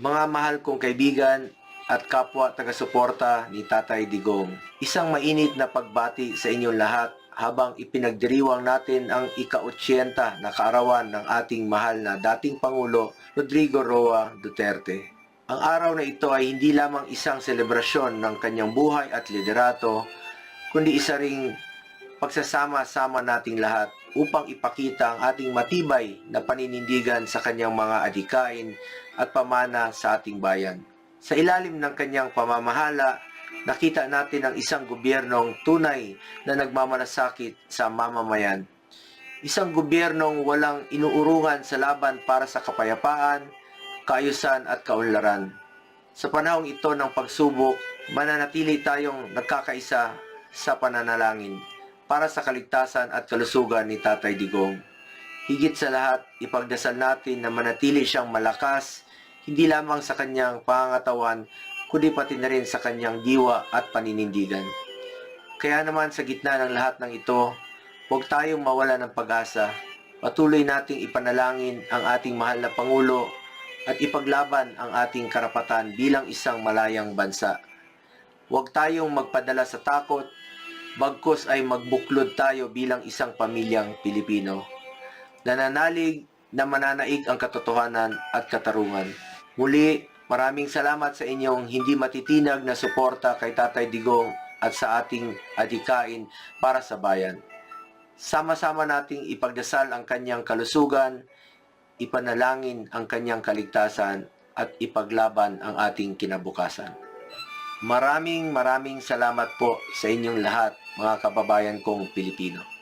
Mga mahal kong kaibigan at kapwa taga-suporta ni Tatay Digong, isang mainit na pagbati sa inyong lahat habang ipinagdiriwang natin ang ika-80 na kaarawan ng ating mahal na dating Pangulo Rodrigo Roa Duterte. Ang araw na ito ay hindi lamang isang selebrasyon ng kanyang buhay at liderato, kundi isa ring pagsasama-sama nating lahat upang ipakita ang ating matibay na paninindigan sa kanyang mga adhikain at pamana sa ating bayan. Sa ilalim ng kanyang pamamahala, nakita natin ang isang gobyernong tunay na nagmamalasakit sa mamamayan. Isang gobyernong walang inuurungan sa laban para sa kapayapaan, kaayusan at kaunlaran. Sa panahong ito ng pagsubok, mananatili tayong nagkakaisa sa pananalangin para sa kaligtasan at kalusugan ni Tatay Digong. Higit sa lahat, ipagdasal natin na manatili siyang malakas, hindi lamang sa kanyang pangangatawan, kundi pati na rin sa kanyang diwa at paninindigan. Kaya naman sa gitna ng lahat ng ito, huwag tayong mawala ng pag-asa. Patuloy nating ipanalangin ang ating mahal na Pangulo at ipaglaban ang ating karapatan bilang isang malayang bansa. Huwag tayong magpadala sa takot, bagkus ay magbuklod tayo bilang isang pamilyang Pilipino. Nananalig na mananaig ang katotohanan at katarungan. Muli, maraming salamat sa inyong hindi matitinag na suporta kay Tatay Digong at sa ating adhikain para sa bayan. Sama-sama nating ipagdasal ang kanyang kalusugan, ipanalangin ang kanyang kaligtasan at ipaglaban ang ating kinabukasan. Maraming salamat po sa inyong lahat, mga kababayan kong Pilipino.